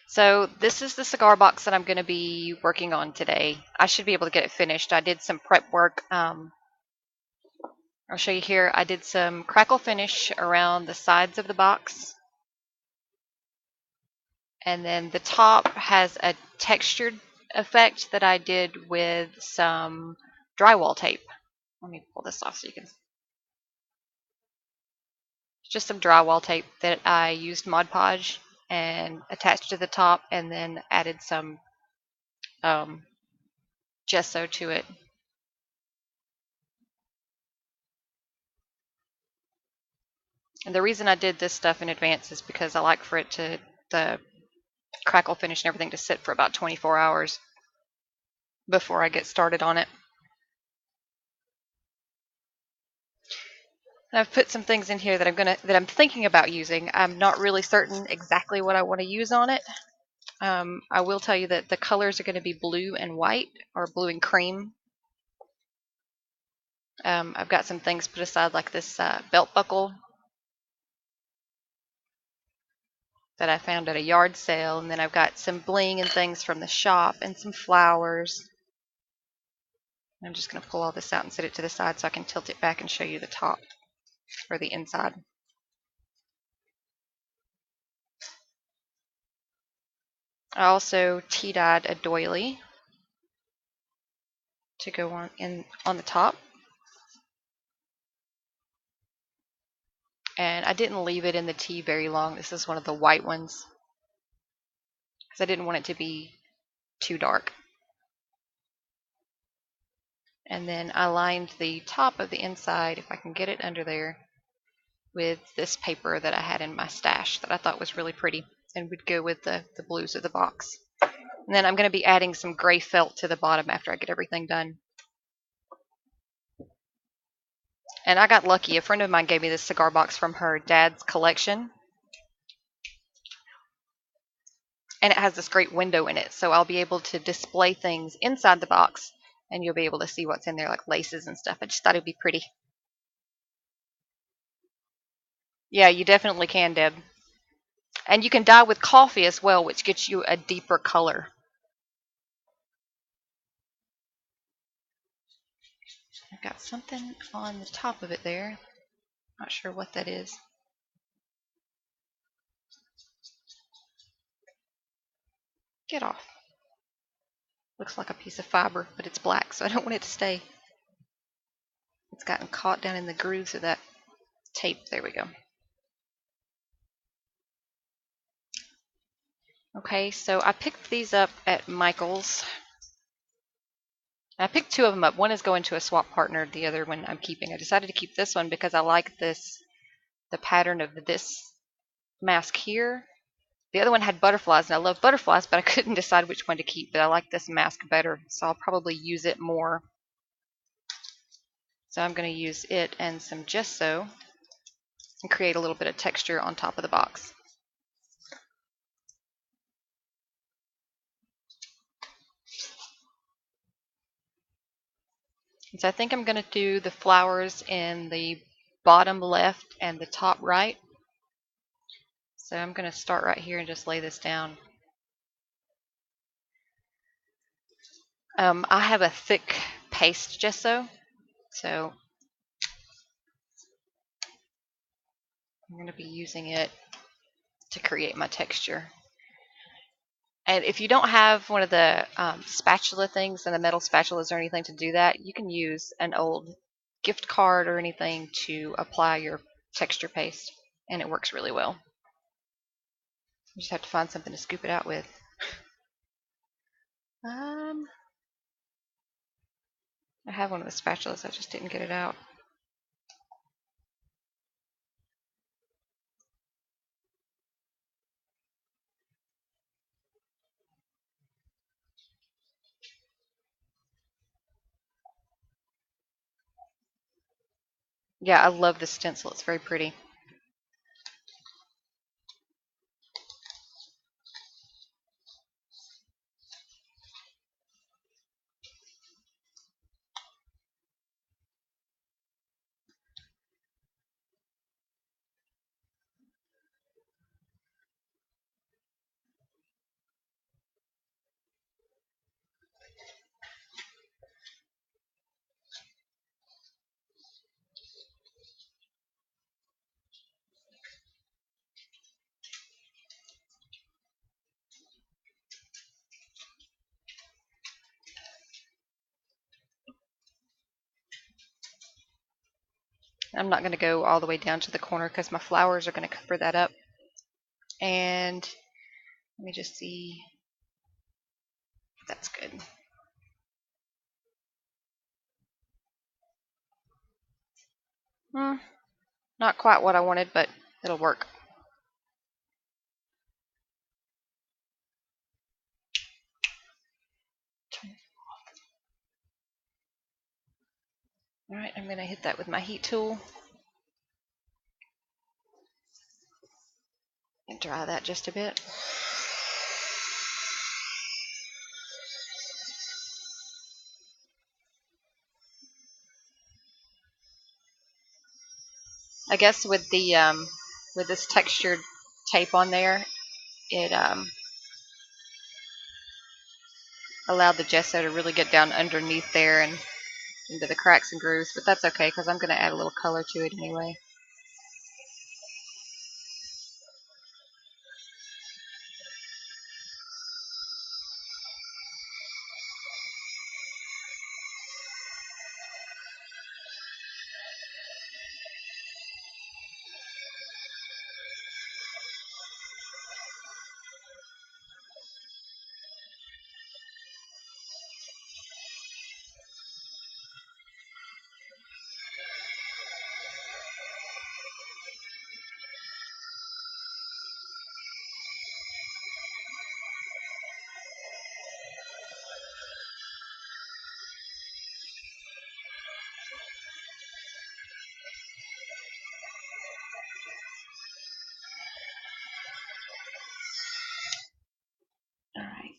So this is the cigar box that I'm going to be working on today. I should be able to get it finished. I did some prep work. I'll show you here. I did some crackle finish around the sides of the box. And then the top has a textured effect that I did with some drywall tape. Let me pull this off so you can. Just some drywall tape that I used Mod Podge and attached to the top, and then added some gesso to it. And the reason I did this stuff in advance is because I like for it to, the crackle finish and everything, to sit for about 24 hours before I get started on it. And I've put some things in here that I'm thinking about using. I'm not really certain exactly what I want to use on it. I will tell you that the colors are going to be blue and white, or blue and cream. I've got some things put aside, like this belt buckle that I found at a yard sale, and then I've got some bling and things from the shop and some flowers. I'm just going to pull all this out and set it to the side so I can tilt it back and show you the top or the inside. I also tea-dyed a doily to go on the top. And I didn't leave it in the tea very long. This is one of the white ones because I didn't want it to be too dark. And then I lined the top of the inside, if I can get it under there, with this paper that I had in my stash that I thought was really pretty and would go with the blues of the box. And then I'm going to be adding some gray felt to the bottom after I get everything done. And I got lucky. A friend of mine gave me this cigar box from her dad's collection. And it has this great window in it, so I'll be able to display things inside the box, and you'll be able to see what's in there, like laces and stuff. I just thought it'd be pretty. Yeah, you definitely can, Deb. And you can dye with coffee as well, which gets you a deeper color. I've got something on the top of it there. Not sure what that is. Get off. Looks like a piece of fiber, but it's black, so I don't want it to stay. It's gotten caught down in the grooves of that tape. There we go. Okay, so I picked these up at Michael's. I picked two of them up. One is going to a swap partner. The other one I'm keeping. I decided to keep this one because I like the pattern of this mask here. The other one had butterflies, and I love butterflies, but I couldn't decide which one to keep. But I like this mask better, so I'll probably use it more. So I'm going to use it and some gesso and create a little bit of texture on top of the box. And so I think I'm going to do the flowers in the bottom left and the top right. So I'm going to start right here and just lay this down. I have a thick paste gesso, so I'm going to be using it to create my texture. And if you don't have one of the spatula things and the metal spatulas or anything to do that, you can use an old gift card or anything to apply your texture paste, and it works really well. You just have to find something to scoop it out with. I have one of the spatulas, I just didn't get it out. Yeah, I love this stencil. It's very pretty. I'm not going to go all the way down to the corner because my flowers are going to cover that up. And let me just see if that's good. Not quite what I wanted, but it'll work. All right, I'm going to hit that with my heat tool and dry that just a bit. I guess with the with this textured tape on there, it allowed the gesso to really get down underneath there and into the cracks and grooves, but that's okay because I'm going to add a little color to it anyway. All right.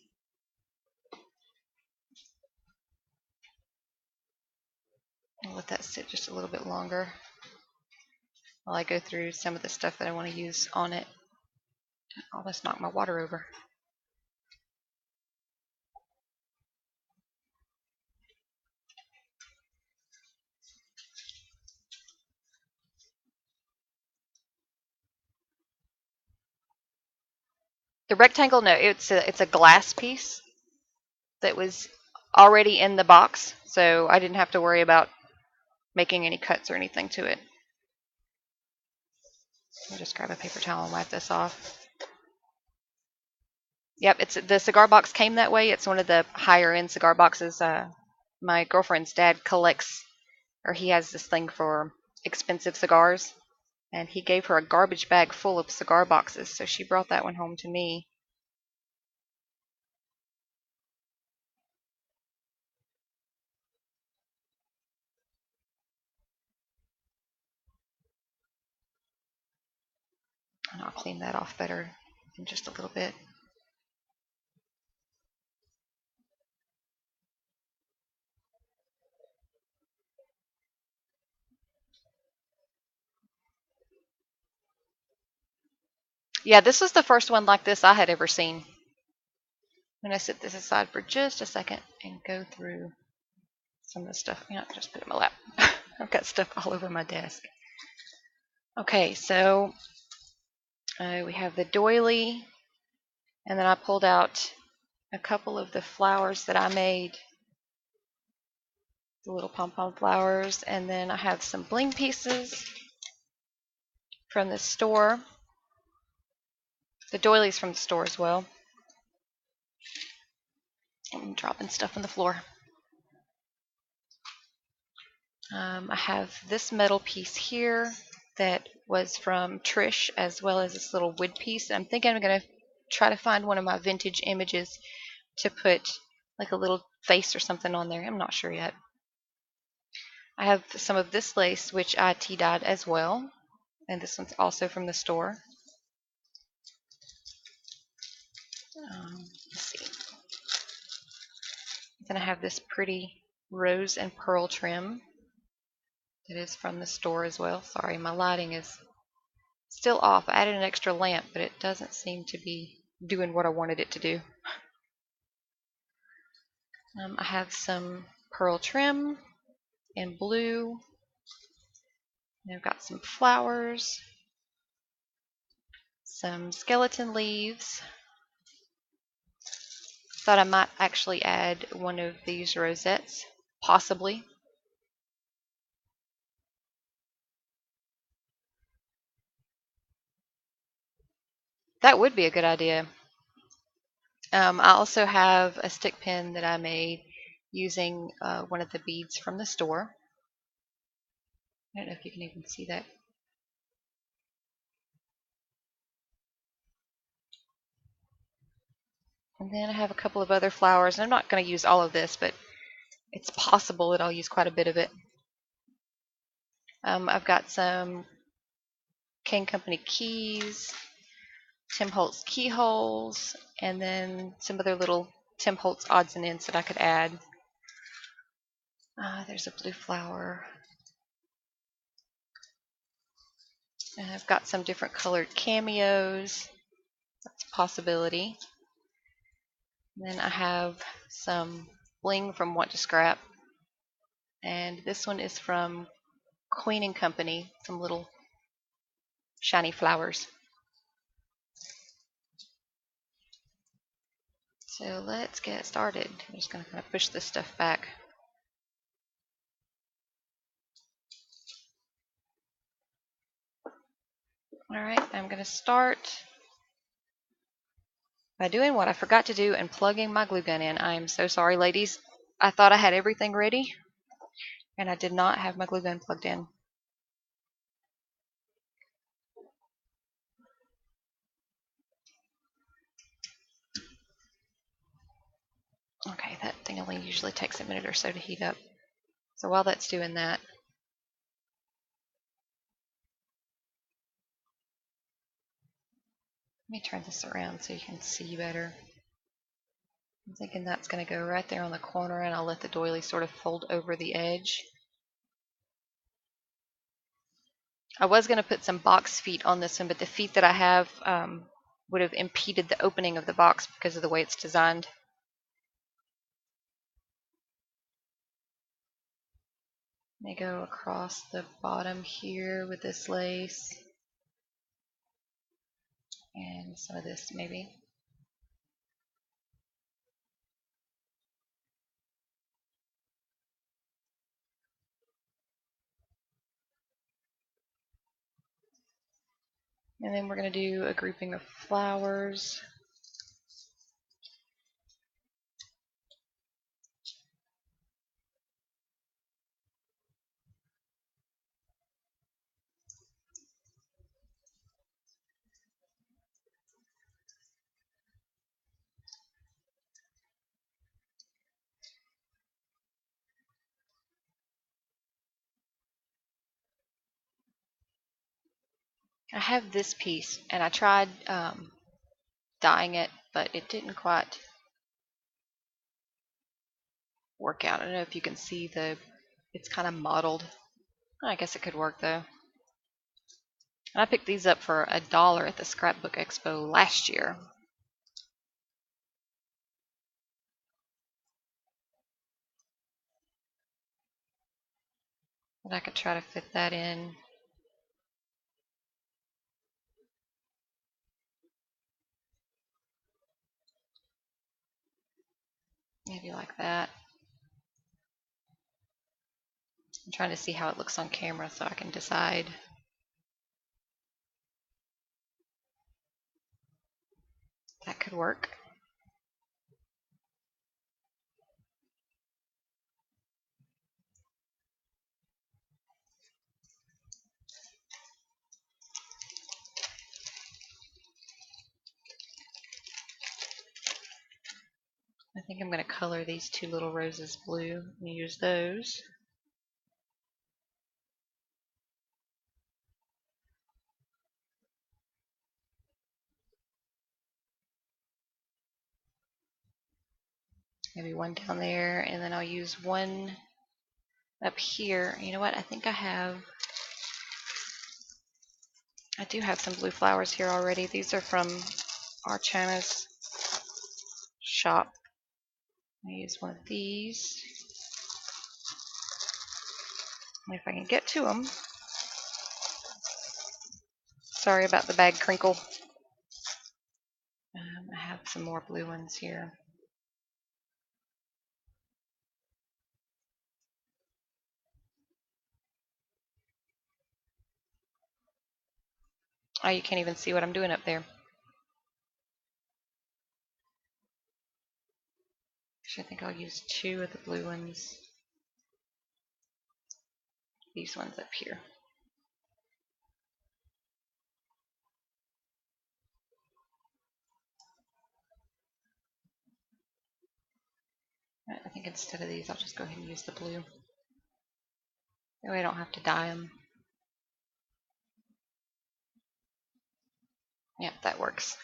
I'll let that sit just a little bit longer while I go through some of the stuff that I want to use on it. I almost knocked my water over. The rectangle, no, it's a glass piece that was already in the box, so I didn't have to worry about making any cuts or anything to it. I'll just grab a paper towel and wipe this off. Yep, it's the cigar box came that way. It's one of the higher end cigar boxes. My girlfriend's dad collects, or he has this thing for expensive cigars, and he gave her a garbage bag full of cigar boxes, so she brought that one home to me. And I'll clean that off better in just a little bit. Yeah, this was the first one like this I had ever seen. I'm going to set this aside for just a second and go through some of the stuff. You know, just put it in my lap. I've got stuff all over my desk. Okay, so we have the doily, and then I pulled out a couple of the flowers that I made, the little pom-pom flowers, and then I have some bling pieces from the store. The doilies from the store as well. I'm dropping stuff on the floor. I have this metal piece here that was from Trish, as well as this little wood piece. I'm thinking I'm going to try to find one of my vintage images to put like a little face or something on there. I'm not sure yet. I have some of this lace, which I tea-dyed as well, and this one's also from the store. Let's see. Then I have this pretty rose and pearl trim that is from the store as well. Sorry, my lighting is still off. I added an extra lamp, but it doesn't seem to be doing what I wanted it to do. I have some pearl trim in blue. And I've got some flowers, some skeleton leaves. Thought I might actually add one of these rosettes, possibly. That would be a good idea. I also have a stick pin that I made using one of the beads from the store. I don't know if you can even see that. And then I have a couple of other flowers. And I'm not going to use all of this, but it's possible that I'll use quite a bit of it. I've got some Kane Company keys, Tim Holtz keyholes, and then some other little Tim Holtz odds and ends that I could add. There's a blue flower. And I've got some different colored cameos. That's a possibility. And then I have some bling from Want to Scrap. And this one is from Queen and Company, some little shiny flowers. So let's get started. I'm just going to kind of push this stuff back. Alright, I'm going to start by doing what I forgot to do and plugging my glue gun in. I am so sorry, ladies. I thought I had everything ready, and I did not have my glue gun plugged in. Okay, that thing only usually takes a minute or so to heat up. So while that's doing that, let me turn this around so you can see better. I'm thinking that's going to go right there on the corner, and I'll let the doily sort of fold over the edge. I was going to put some box feet on this one, but the feet that I have would have impeded the opening of the box because of the way it's designed. Let me go across the bottom here with this lace. And some of this maybe. And then we're going to do a grouping of flowers. I have this piece, and I tried dyeing it, but it didn't quite work out. I don't know if you can see it's kind of mottled. I guess it could work though. And I picked these up for $1 at the Scrapbook Expo last year. But I could try to fit that in. Maybe like that. I'm trying to see how it looks on camera so I can decide. That could work. I think I'm going to color these two little roses blue and use those. Maybe one down there, and then I'll use one up here. You know what? I think I do have some blue flowers here already. These are from Archana's shop. I use one of these. If I can get to them. Sorry about the bag crinkle. I have some more blue ones here. Oh, you can't even see what I'm doing up there. Actually, I think I'll use 2 of the blue ones. These ones up here. I think instead of these, I'll just go ahead and use the blue. That way I don't have to dye them. Yeah, that works.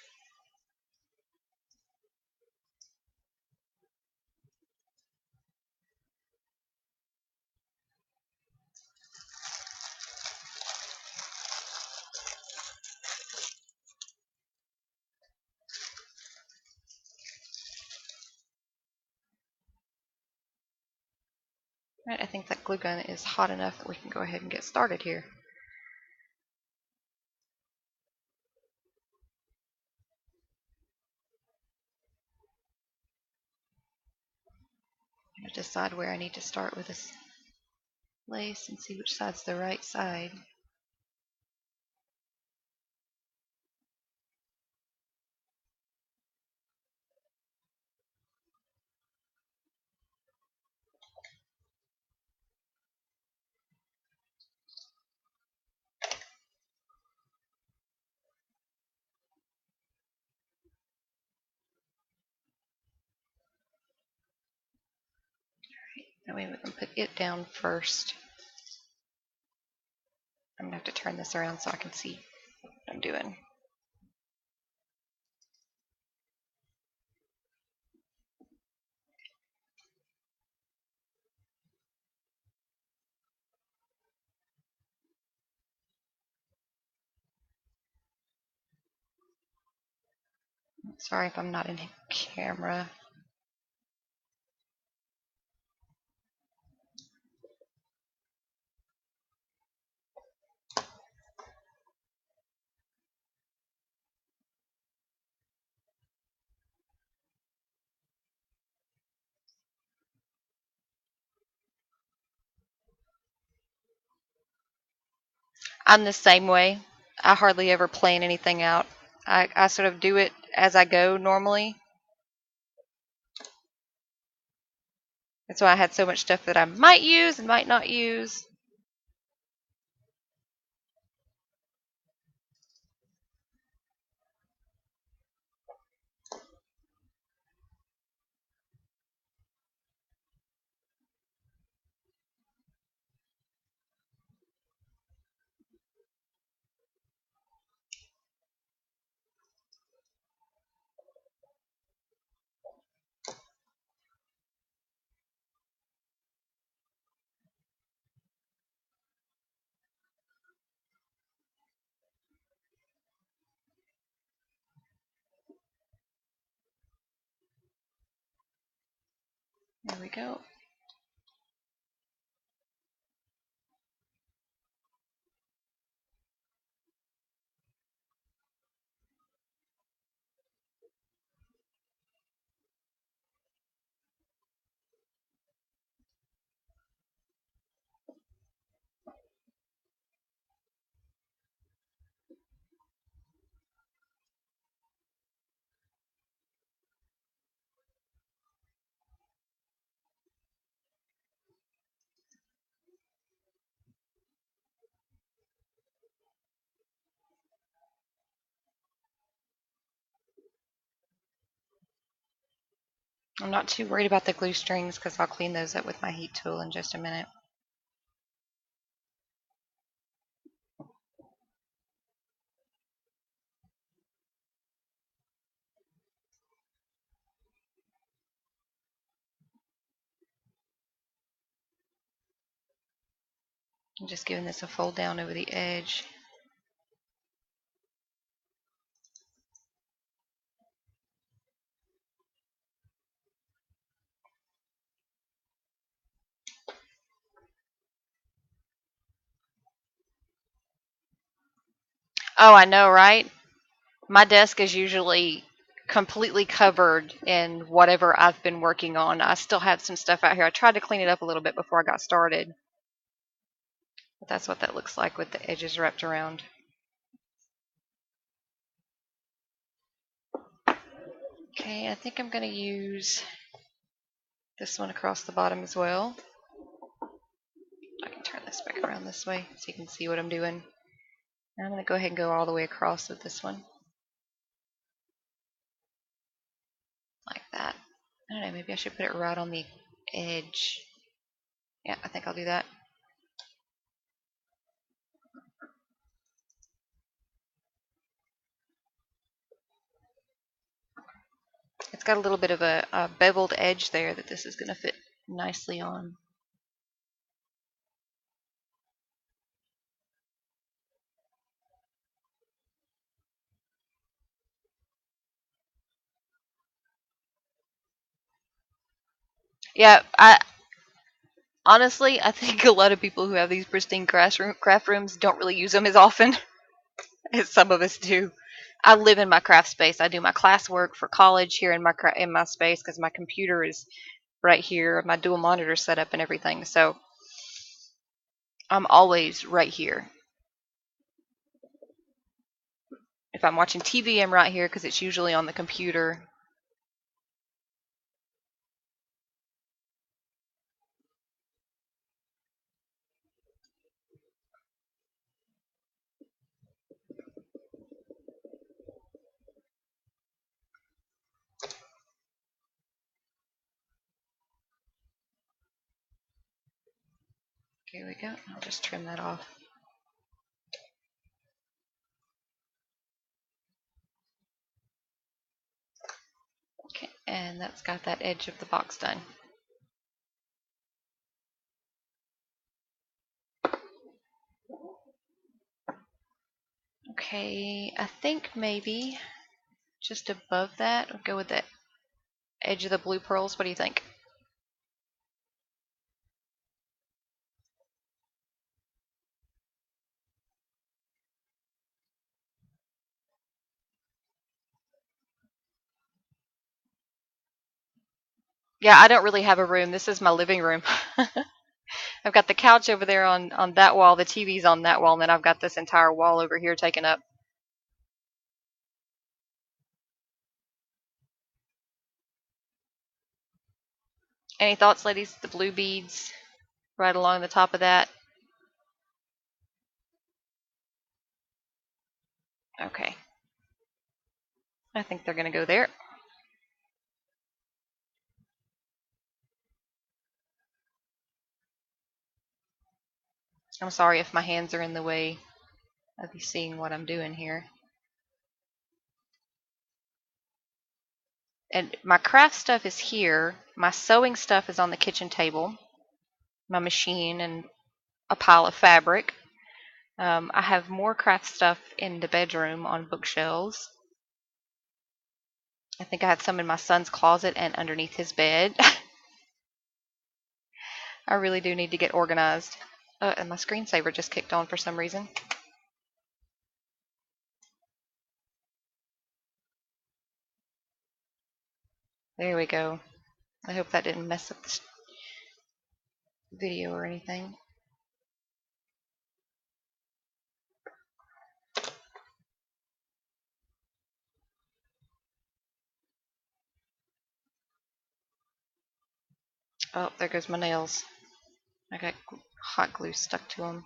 Alright, I think that glue gun is hot enough that we can go ahead and get started here. I'm going to decide where I need to start with this lace and see which side's the right side. That way we can put it down first. I'm going to have to turn this around so I can see what I'm doing. Sorry if I'm not in camera. I'm the same way. I hardly ever plan anything out. I sort of do it as I go normally. That's why I had so much stuff that I might use and might not use. There we go. I'm not too worried about the glue strings because I'll clean those up with my heat tool in just a minute. I'm just giving this a fold down over the edge. Oh, I know, right? My desk is usually completely covered in whatever I've been working on. I still have some stuff out here. I tried to clean it up a little bit before I got started. But that's what that looks like with the edges wrapped around. Okay, I think I'm going to use this one across the bottom as well. I can turn this back around this way so you can see what I'm doing. And I'm going to go ahead and go all the way across with this one. Like that. I don't know, maybe I should put it right on the edge. Yeah, I think I'll do that. It's got a little bit of a beveled edge there that this is going to fit nicely on. Yeah, honestly, I think a lot of people who have these pristine craft rooms don't really use them as often as some of us do. I live in my craft space. I do my classwork for college here in my space because my computer is right here, my dual monitor setup and everything. So I'm always right here. If I'm watching TV, I'm right here because it's usually on the computer. Here we go. I'll just trim that off. Okay, and that's got that edge of the box done. Okay, I think maybe just above that, I'll go with the edge of the blue pearls. What do you think? Yeah, I don't really have a room. This is my living room. I've got the couch over there on that wall, the TV's on that wall, and then I've got this entire wall over here taken up. Any thoughts, ladies? The blue beads right along the top of that. Okay. I think they're going to go there. I'm sorry if my hands are in the way of you seeing what I'm doing here. And my craft stuff is here. My sewing stuff is on the kitchen table. My machine and a pile of fabric. I have more craft stuff in the bedroom on bookshelves. I think I had some in my son's closet and underneath his bed. I really do need to get organized. And my screensaver just kicked on for some reason. There we go. I hope that didn't mess up the video or anything. Oh, there goes my nails. I got hot glue stuck to them.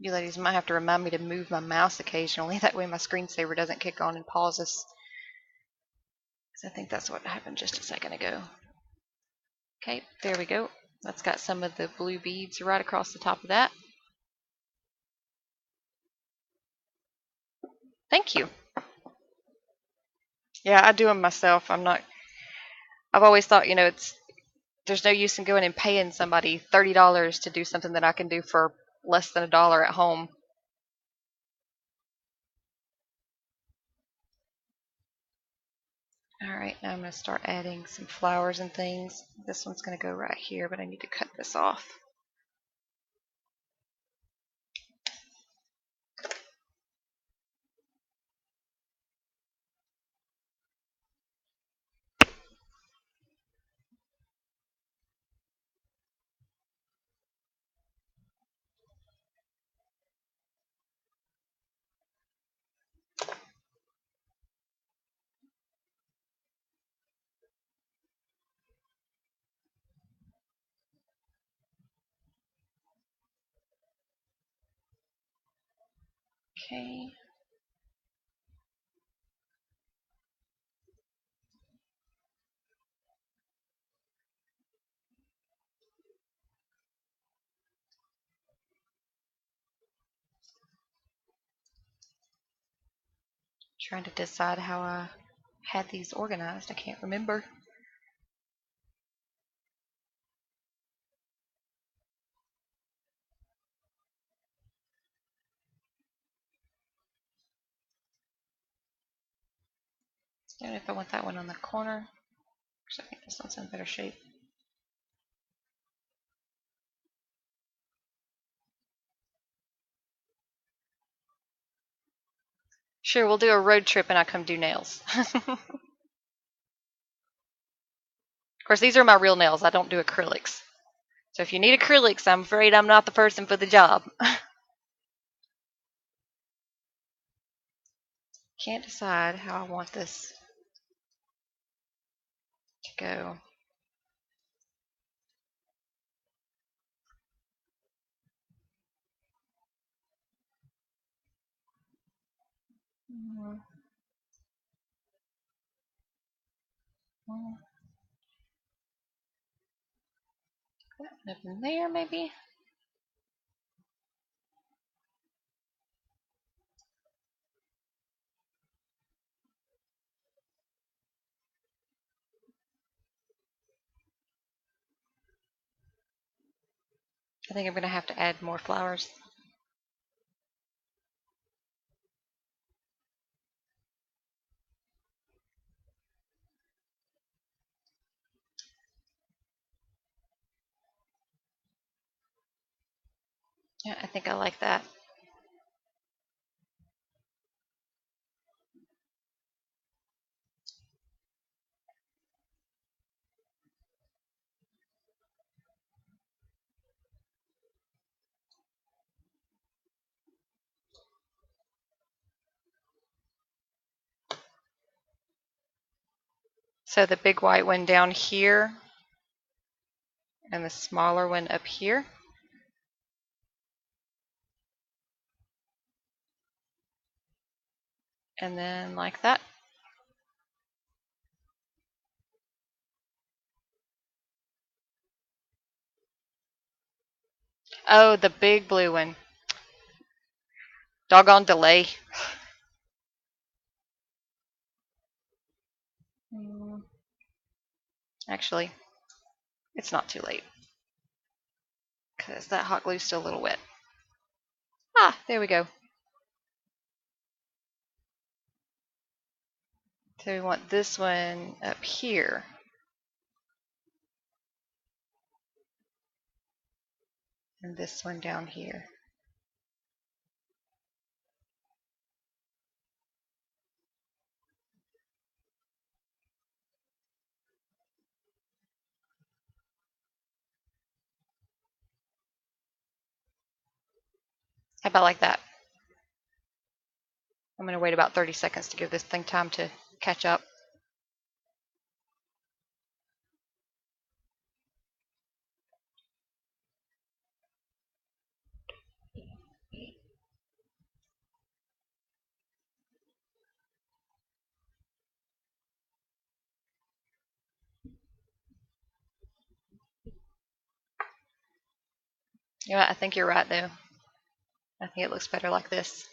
You ladies might have to remind me to move my mouse occasionally. That way my screensaver doesn't kick on and pause us. Because I think that's what happened just a second ago. Okay, there we go. That's got some of the blue beads right across the top of that. Thank you. Yeah, I do them myself. I've always thought, there's no use in going and paying somebody $30 to do something that I can do for less than $1 at home. Alright, now I'm going to start adding some flowers and things. This one's going to go right here, but I need to cut this off. Okay. Trying to decide how I had these organized. I can't remember. I don't know if I want that one on the corner. Actually, I think this one's in better shape. Sure, we'll do a road trip and I come do nails. Of course, these are my real nails. I don't do acrylics. So if you need acrylics, I'm afraid I'm not the person for the job. Can't decide how I want this to go. That one up in there, maybe? I think I'm going to have to add more flowers. Yeah, I think I like that. So the big white one down here and the smaller one up here. And then like that. Oh, the big blue one. Doggone delay. Actually, it's not too late because that hot glue's still a little wet. Ah, there we go. So we want this one up here. And this one down here. How about like that? I'm going to wait about 30 seconds to give this thing time to catch up. Yeah, I think you're right though. I think it looks better like this.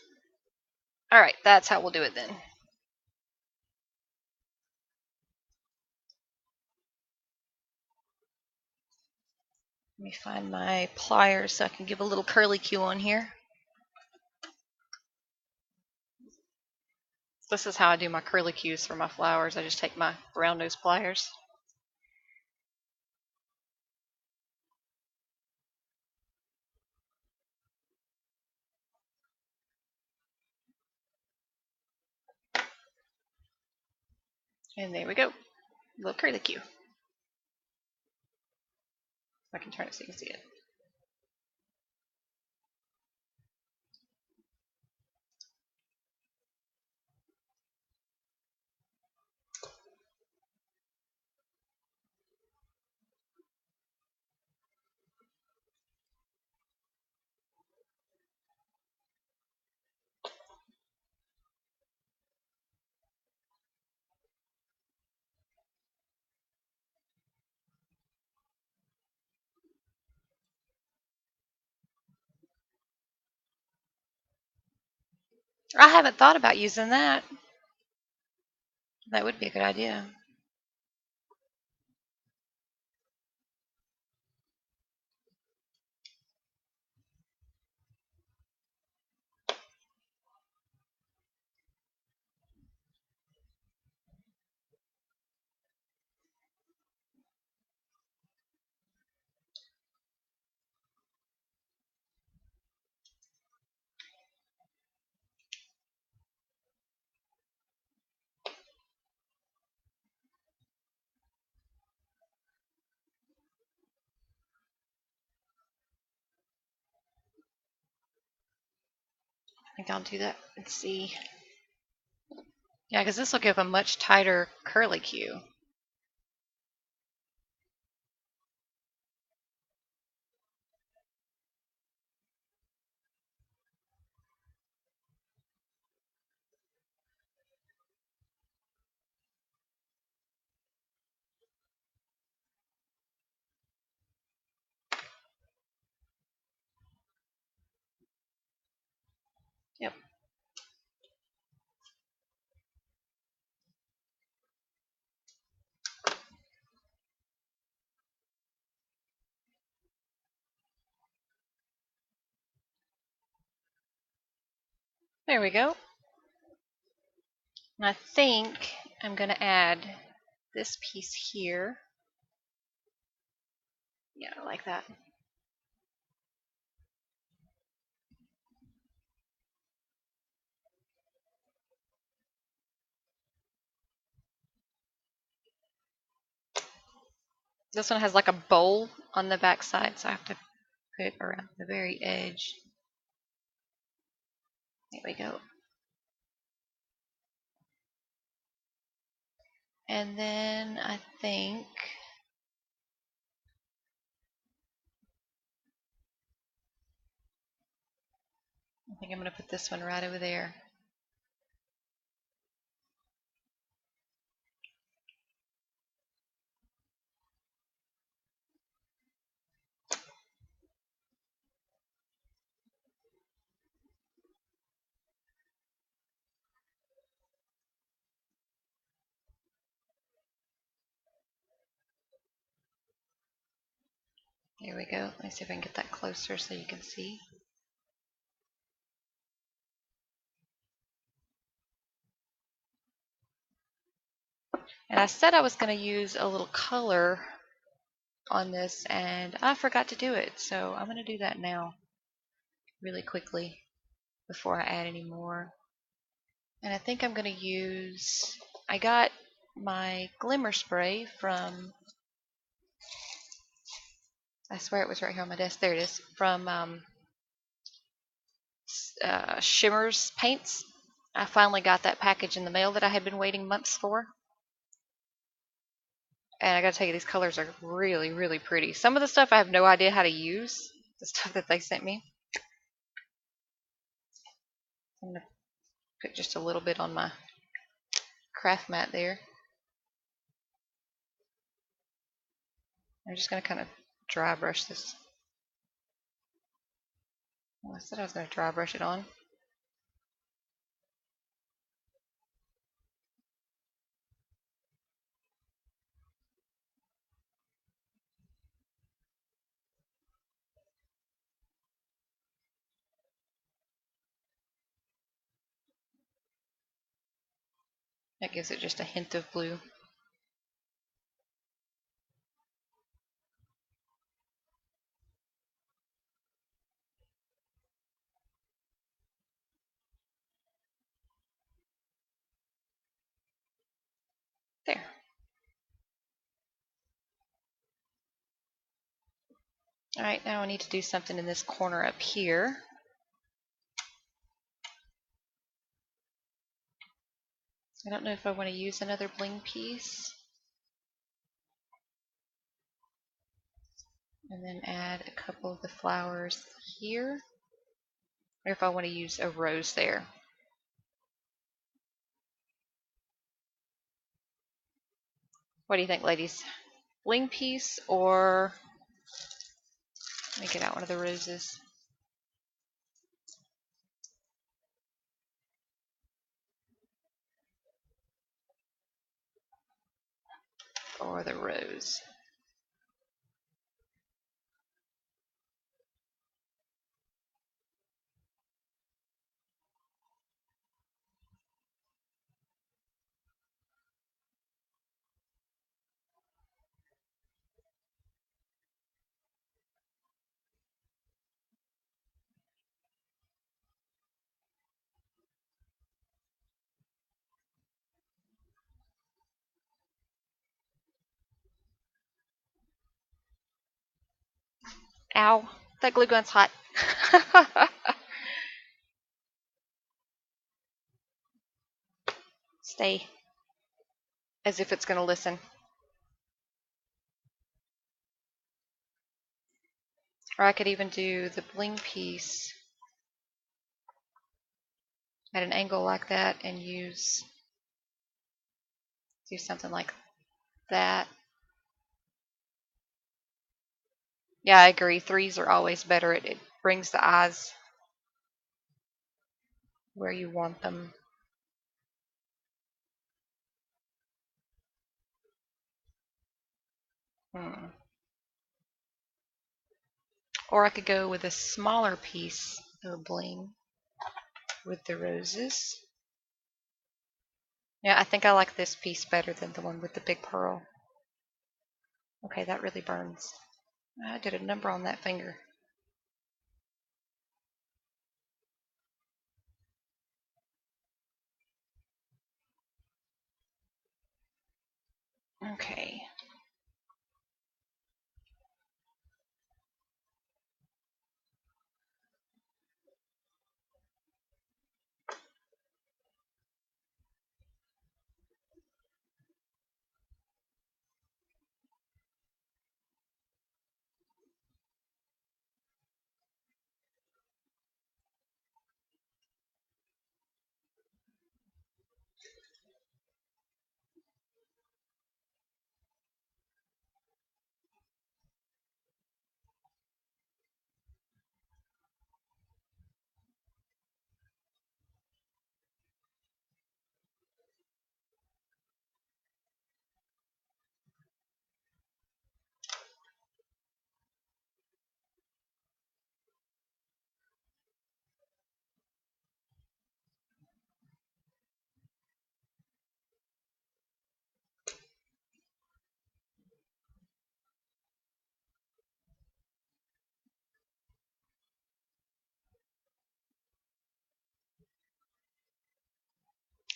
All right, that's how we'll do it then. Let me find my pliers so I can give a little curly cue on here. This is how I do my curlicues for my flowers. I just take my round nose pliers. And there we go. Little curlicue. I can turn it so you can see it. I haven't thought about using that. That would be a good idea. I think I'll do that and see. Yeah, because this will give a much tighter curlicue. Yep. There we go. And I think I'm going to add this piece here. Yeah, I like that. This one has like a bowl on the back side, so I have to put it around the very edge. There we go. And then I think I'm going to put this one right over there. There we go. Let me see if I can get that closer so you can see. And I said I was going to use a little color on this, and I forgot to do it. So I'm going to do that now really quickly before I add any more. And I think I'm going to use, I got my glimmer spray from, I swear it was right here on my desk. There it is. From Shimmer's Paints. I finally got that package in the mail that I had been waiting months for. And I gotta tell you, these colors are really, really pretty. Some of the stuff I have no idea how to use, the stuff that they sent me. I'm gonna put just a little bit on my craft mat there. I'm just gonna kind of dry brush this. Well, I said I was gonna dry brush it on. That gives it just a hint of blue. There. Alright, now I need to do something in this corner up here. I don't know if I want to use another bling piece. And then add a couple of the flowers here. Or if I want to use a rose there. What do you think, ladies? Bling piece or... Let me get out one of the roses. Or the rose. Ow, that glue gun's hot. Stay. As if it's going to listen. Or I could even do the bling piece at an angle like that and do something like that. Yeah, I agree. Threes are always better. It brings the eyes where you want them. Or I could go with a smaller piece of bling with the roses. Yeah, I think I like this piece better than the one with the big pearl. Okay, that really burns. I did a number on that finger. Okay.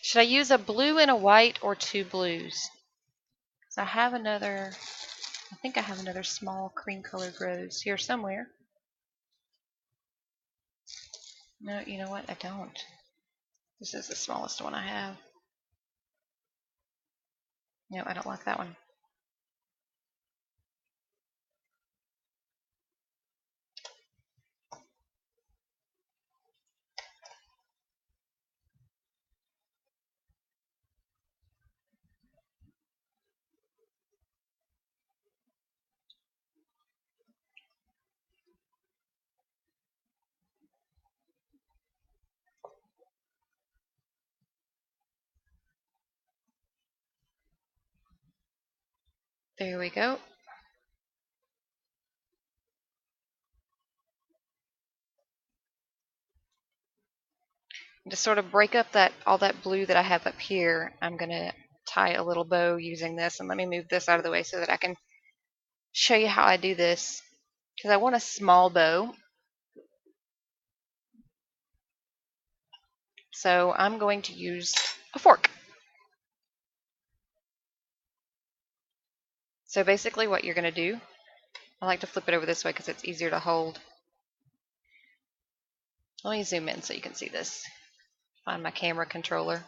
Should I use a blue and a white or two blues? Because I think I have another small cream colored rose here somewhere. No, you know what? I don't. This is the smallest one I have. No, I don't like that one. There we go. To sort of break up that all that blue that I have up here, I'm going to tie a little bow using this. And let me move this out of the way so that I can show you how I do this. Because I want a small bow. So I'm going to use a fork. So basically what you're going to do, I like to flip it over this way because it's easier to hold. Let me zoom in so you can see this. Find my camera controller.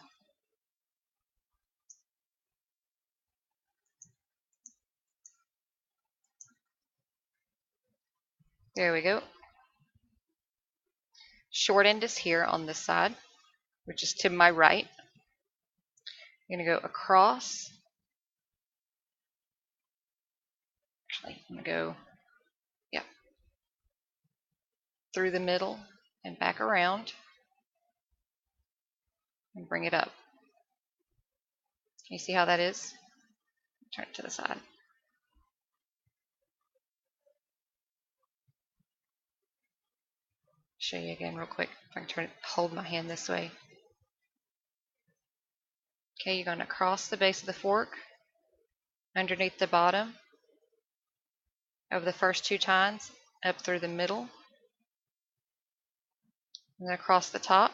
There we go. Short end is here on this side, which is to my right. I'm going to go across. Actually, I'm going to go, through the middle and back around and bring it up. Can you see how that is? Turn it to the side. Show you again real quick. If I can turn it, hold my hand this way. Okay, you're going to cross the base of the fork underneath the bottom of the first two tines, up through the middle, and then across the top,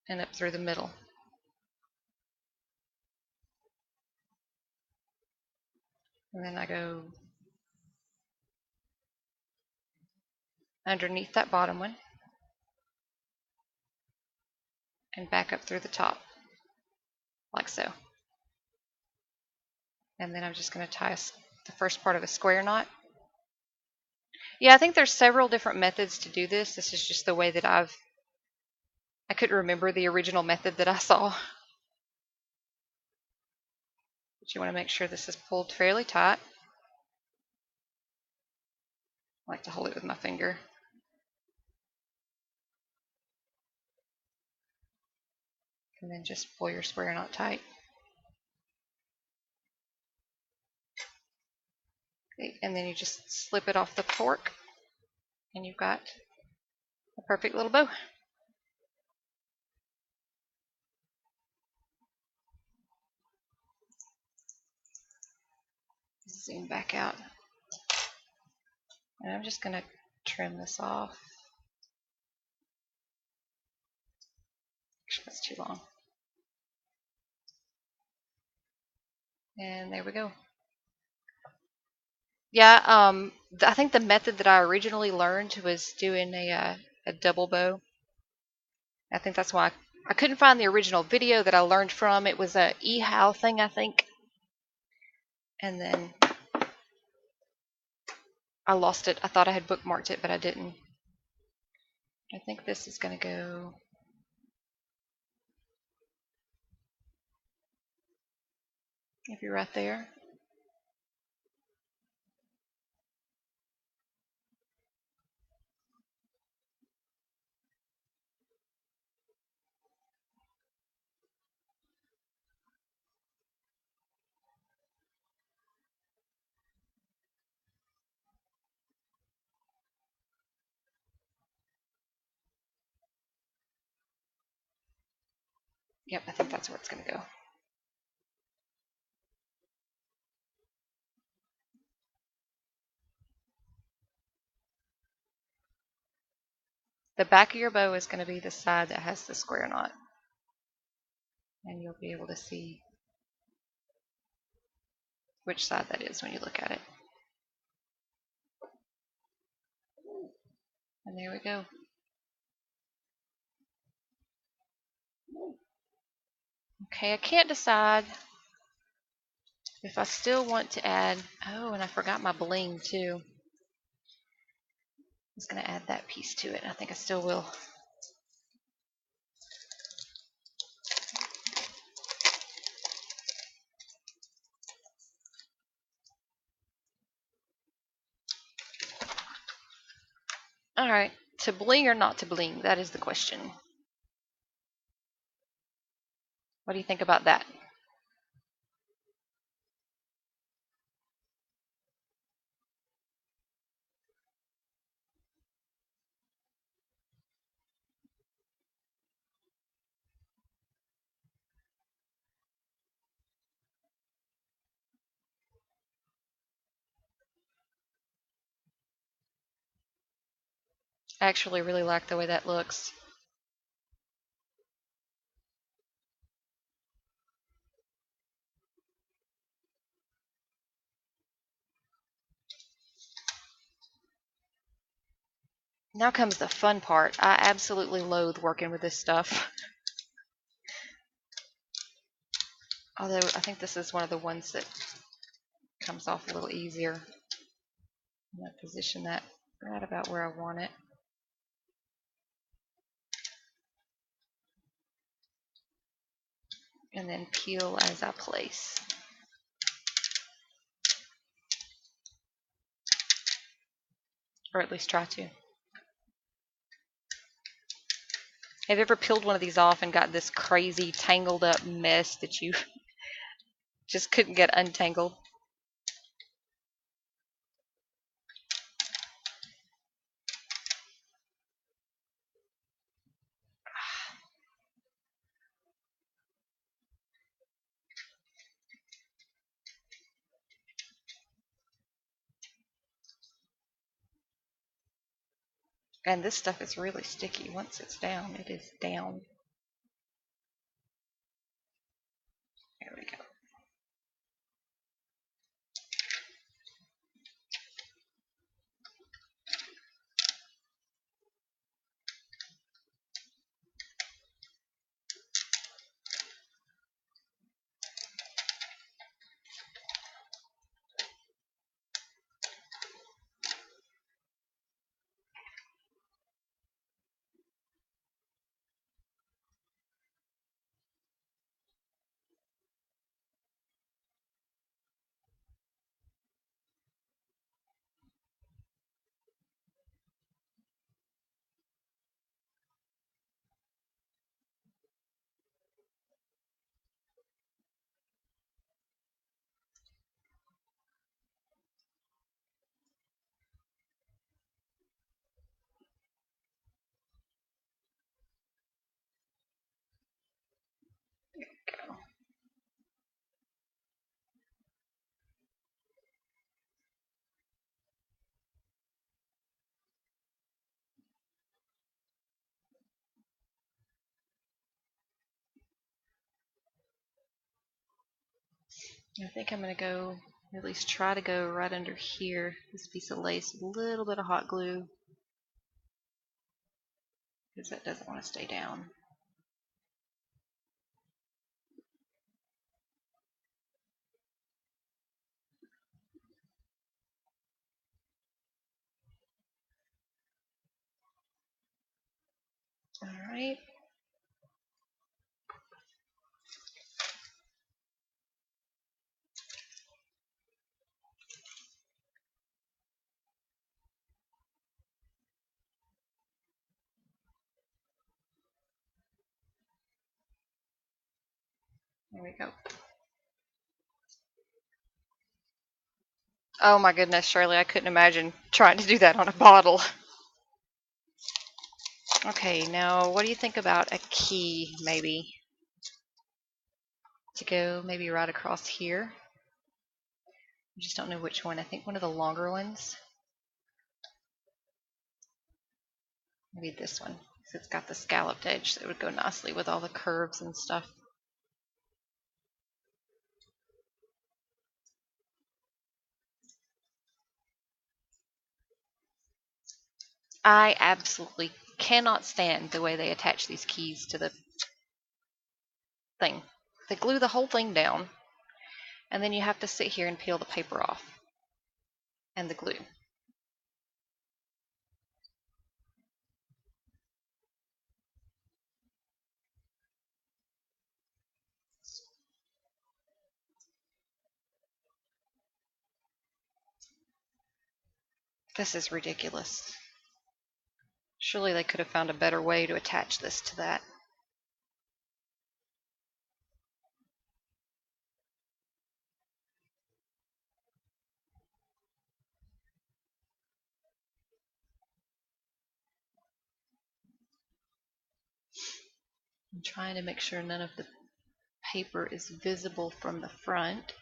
and up through the middle. And then I go underneath that bottom one and back up through the top, like so. And then I'm just going to tie the first part of a square knot. Yeah, I think there's several different methods to do this. This is just the way that I couldn't remember the original method that I saw. But you want to make sure this is pulled fairly tight. I like to hold it with my finger. And then just pull your square knot tight. Okay, and then you just slip it off the fork, and you've got a perfect little bow. Zoom back out. And I'm just going to trim this off. Actually, that's too long. And there we go. Yeah, I think the method that I originally learned was doing a double bow. I think that's why I couldn't find the original video that I learned from. It was a eHow thing, I think. And then I lost it. I thought I had bookmarked it, but I didn't. I think this is going to go maybe right there. Yep, I think that's where it's going to go. The back of your bow is going to be the side that has the square knot. And you'll be able to see which side that is when you look at it. And there we go. Okay, I can't decide if I still want to add, oh, and I forgot my bling too. I was going to add that piece to it. I think I still will. All right, to bling or not to bling, that is the question. What do you think about that? I actually really like the way that looks. Now comes the fun part. I absolutely loathe working with this stuff. Although I think this is one of the ones that comes off a little easier. I'm going to position that right about where I want it. And then peel as I place. Or at least try to. Have you ever peeled one of these off and got this crazy tangled up mess that you just couldn't get untangled? And this stuff is really sticky. Once it's down, it is down. There we go. Go. I think I'm going to go, at least try to go right under here, this piece of lace, with a little bit of hot glue, because that doesn't want to stay down. All right. There we go. Oh my goodness, Shirley, I couldn't imagine trying to do that on a bottle. Okay, now what do you think about a key, maybe? To go maybe right across here. I just don't know which one. I think one of the longer ones. Maybe this one, because it's got the scalloped edge that would go nicely with all the curves and stuff. I absolutely cannot stand the way they attach these keys to the thing. They glue the whole thing down, and then you have to sit here and peel the paper off and the glue. This is ridiculous. Surely they could have found a better way to attach this to that. I'm trying to make sure none of the paper is visible from the front.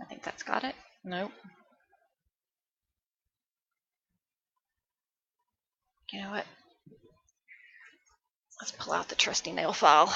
I think that's got it. Nope. You know what? Let's pull out the trusty nail file.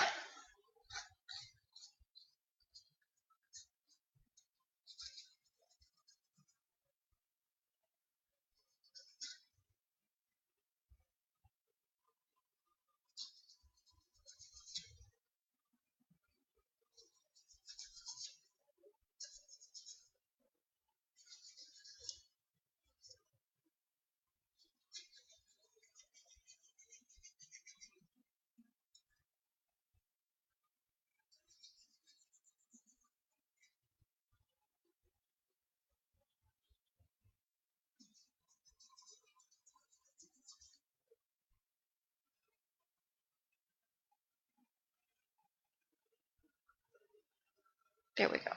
There we go.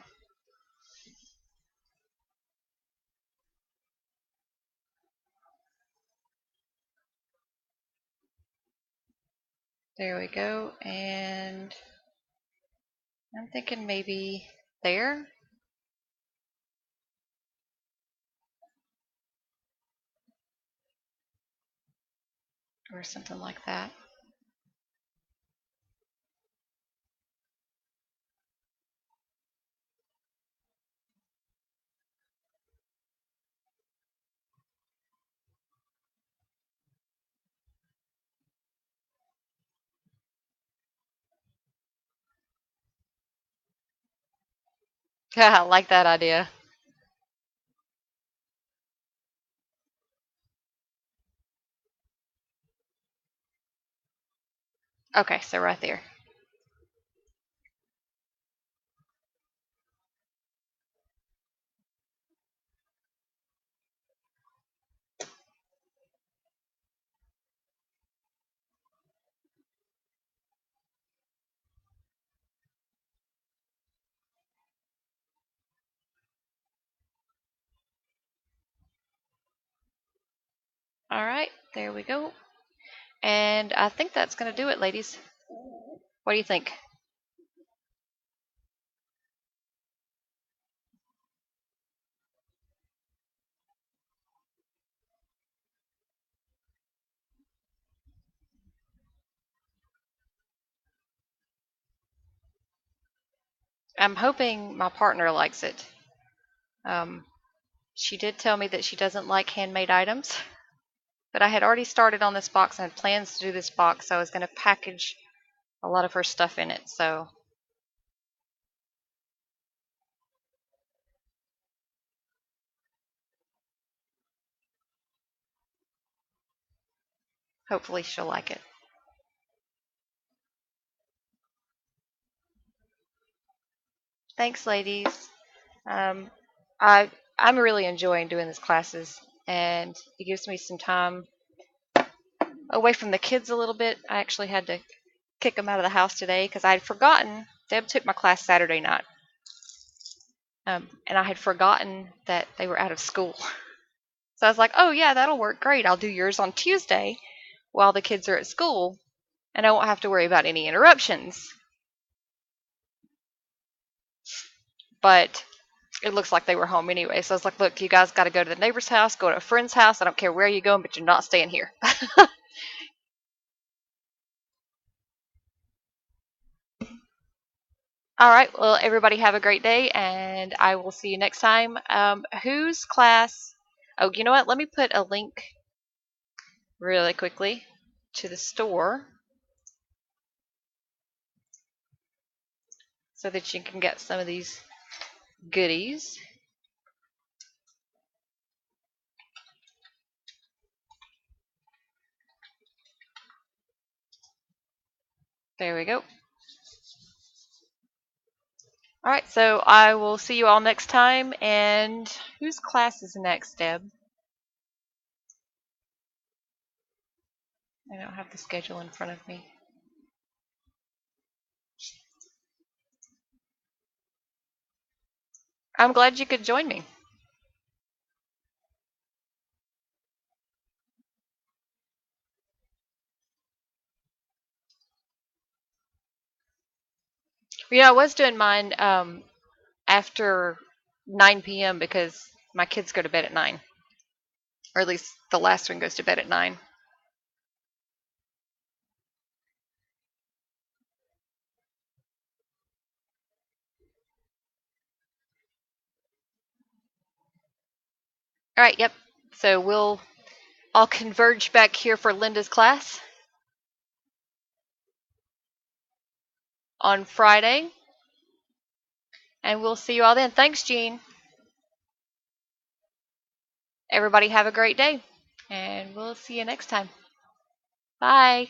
There we go. And I'm thinking maybe there. Or something like that. I like that idea. Okay, so right there. All right, there we go. And I think that's going to do it, ladies. What do you think? I'm hoping my partner likes it. Um, she did tell me that she doesn't like handmade items, but I had already started on this box and had plans to do this box, so I was going to package a lot of her stuff in it. So hopefully she'll like it. Thanks, ladies. Um, I I'm really enjoying doing these classes, and it gives me some time away from the kids a little bit. I actually had to kick them out of the house today because I had forgotten. Deb took my class Saturday night, and I had forgotten that they were out of school. So I was like, "Oh yeah, that'll work great. I'll do yours on Tuesday while the kids are at school, and I won't have to worry about any interruptions." But it looks like they were home anyway. So I was like, "Look, you guys got to go to the neighbor's house, go to a friend's house. I don't care where you're going, but you're not staying here." All right. Well, everybody have a great day, and I will see you next time. Whose class? Oh, you know what? Let me put a link really quickly to the store so that you can get some of these goodies. There we go. All right. So I will see you all next time. And whose class is next, Deb? I don't have the schedule in front of me. I'm glad you could join me. You know, I was doing mine after 9 p.m. because my kids go to bed at 9. Or at least the last one goes to bed at 9. All right, yep. So we'll all converge back here for Linda's class on Friday. And we'll see you all then. Thanks, Jean. Everybody have a great day. And we'll see you next time. Bye.